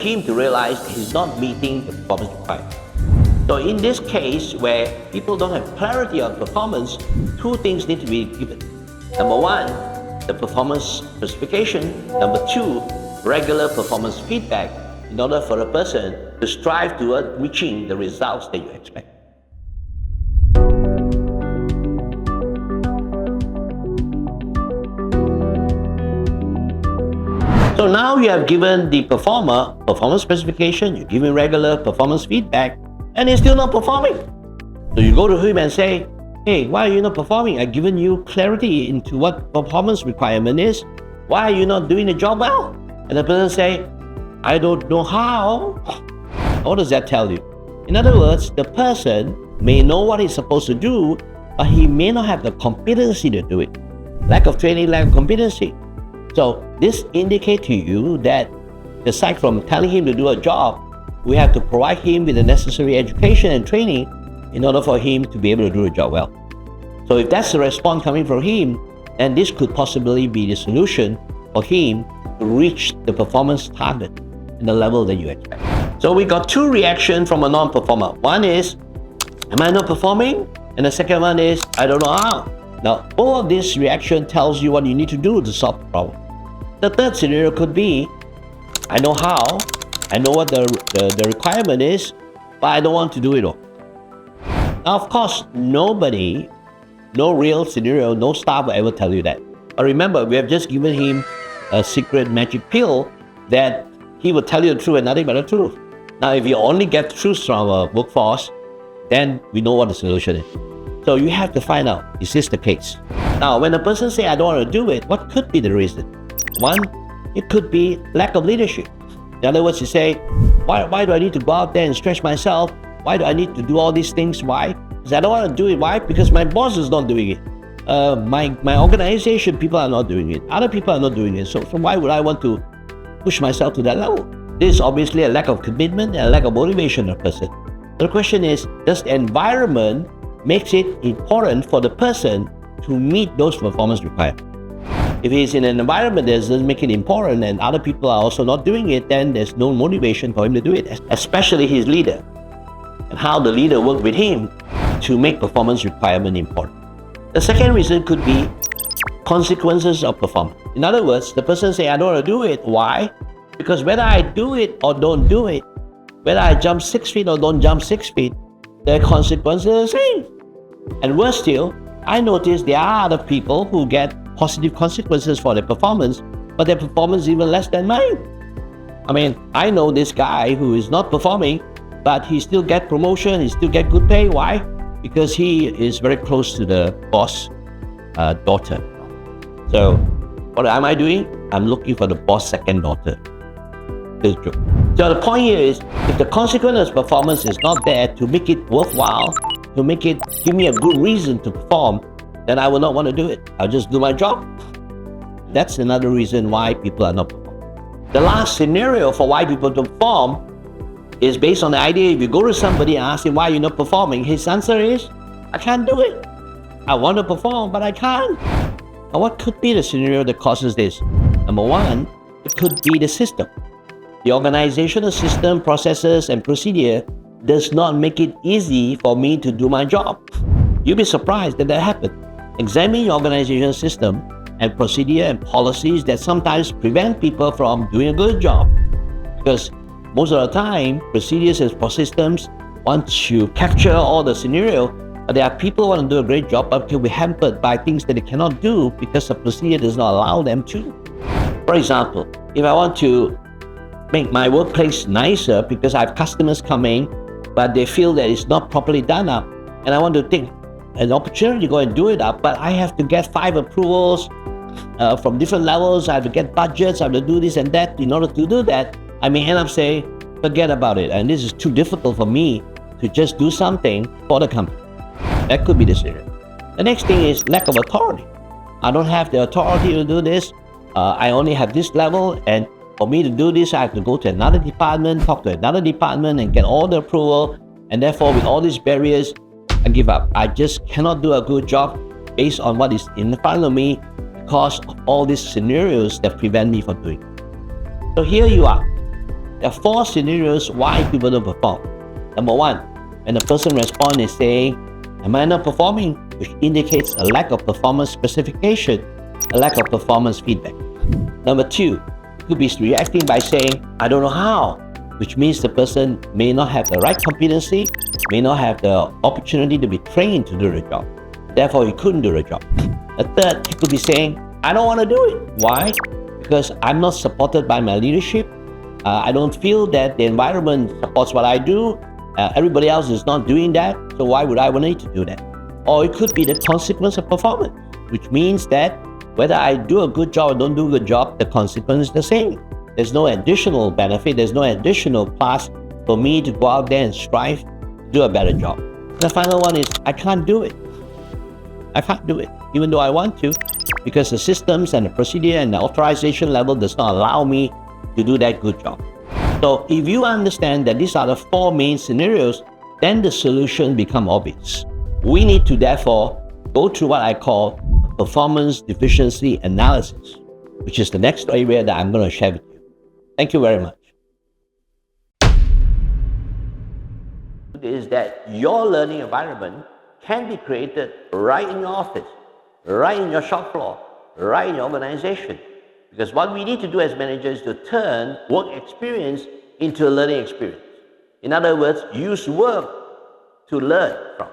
him to realize he's not meeting the performance requirement. So in this case, where people don't have clarity on performance, two things need to be given. Number one, the performance specification. Number two, regular performance feedback in order for a person to strive toward reaching the results that you expect. So now you have given the performer performance specification, you give him regular performance feedback, and he's still not performing. So you go to him and say, hey, why are you not performing? I've given you clarity into what performance requirement is. Why are you not doing the job well? And the person say, I don't know how. What does that tell you? In other words, the person may know what he's supposed to do, but he may not have the competency to do it. Lack of training, lack of competency. So this indicates to you that aside from telling him to do a job, we have to provide him with the necessary education and training in order for him to be able to do the job well. So if that's the response coming from him, then this could possibly be the solution for him to reach the performance target in the level that you expect. So we got two reactions from a non-performer. One is, am I not performing? And the second one is, I don't know how. Now, all of this reaction tells you what you need to do to solve the problem. The third scenario could be, I know how, I know what the requirement is, but I don't want to do it all. Now, of course, nobody, no real scenario, no staff will ever tell you that. But remember, we have just given him a secret magic pill that he will tell you the truth and nothing but the truth. Now, if you only get truth from our workforce, then we know what the solution is. So you have to find out, is this the case? Now, when a person says, I don't want to do it, what could be the reason? One, it could be lack of leadership. In other words, you say, why do I need to go out there and stretch myself? Why do I need to do all these things? Why? Because I don't want to do it. Why? Because my boss is not doing it. My organization, people are not doing it. Other people are not doing it. So why would I want to push myself to that level? This is obviously a lack of commitment and a lack of motivation of a person. The question is, does the environment makes it important for the person to meet those performance requirements? If he's in an environment that doesn't make it important and other people are also not doing it, then there's no motivation for him to do it, especially his leader, and how the leader worked with him to make performance requirement important. The second reason could be consequences of performance. In other words, the person say, I don't want to do it. Why? Because whether I do it or don't do it, whether I jump 6 feet or don't jump 6 feet, the consequences are the same. And worse still, I notice there are other people who get positive consequences for their performance, but their performance is even less than mine. I mean, I know this guy who is not performing, but he still get promotion, he still get good pay. Why? Because he is very close to the boss' daughter. So what am I doing? I'm looking for the boss' second daughter. This is true. So the point here is, if the consequence of performance is not there to make it worthwhile, to make it give me a good reason to perform, then I will not want to do it. I'll just do my job. That's another reason why people are not performing. The last scenario for why people don't perform is based on the idea, if you go to somebody and ask him why you're not performing, his answer is, I can't do it. I want to perform, but I can't. Now, what could be the scenario that causes this? Number one, it could be the system. The organizational system, processes, and procedure does not make it easy for me to do my job. You'll be surprised that happens. Examine your organizational system and procedure and policies that sometimes prevent people from doing a good job. Because most of the time, procedures and systems want to capture all the scenario, but there are people who want to do a great job but can be hampered by things that they cannot do because the procedure does not allow them to. For example, if I want to make my workplace nicer because I have customers coming, but they feel that it's not properly done up, and I want to take an opportunity to go and do it up, but I have to get 5 approvals from different levels. I have to get budgets, I have to do this and that. In order to do that, I may end up saying, forget about it, and this is too difficult for me to just do something for the company. That could be the scenario. The next thing is lack of authority. I don't have the authority to do this. I only have this level, and for me to do this, I have to go to another department, talk to another department, and get all the approval. And therefore, with all these barriers, I give up. I just cannot do a good job based on what is in front of me because of all these scenarios that prevent me from doing it. So here you are. There are 4 scenarios why people don't perform. Number 1, when the person responds is saying, am I not performing? Which indicates a lack of performance specification, a lack of performance feedback. Number 2, it could be reacting by saying, I don't know how, which means the person may not have the right competency, may not have the opportunity to be trained to do the job. Therefore, he couldn't do the job. A third, he could be saying, I don't want to do it. Why? Because I'm not supported by my leadership. I don't feel that the environment supports what I do. Everybody else is not doing that, so why would I need to do that? Or it could be the consequence of performance, which means that whether I do a good job or don't do a good job, the consequence is the same. There's no additional benefit, there's no additional plus for me to go out there and strive to do a better job. The final one is, I can't do it. I can't do it, even though I want to, because the systems and the procedure and the authorization level does not allow me to do that good job. So if you understand that these are the 4 main scenarios, then the solution becomes obvious. We need to therefore go through what I call performance deficiency analysis, which is the next area that I'm going to share with you. Thank you very much. Is that your learning environment can be created right in your office, right in your shop floor, right in your organization. Because what we need to do as managers is to turn work experience into a learning experience. In other words, use work to learn from.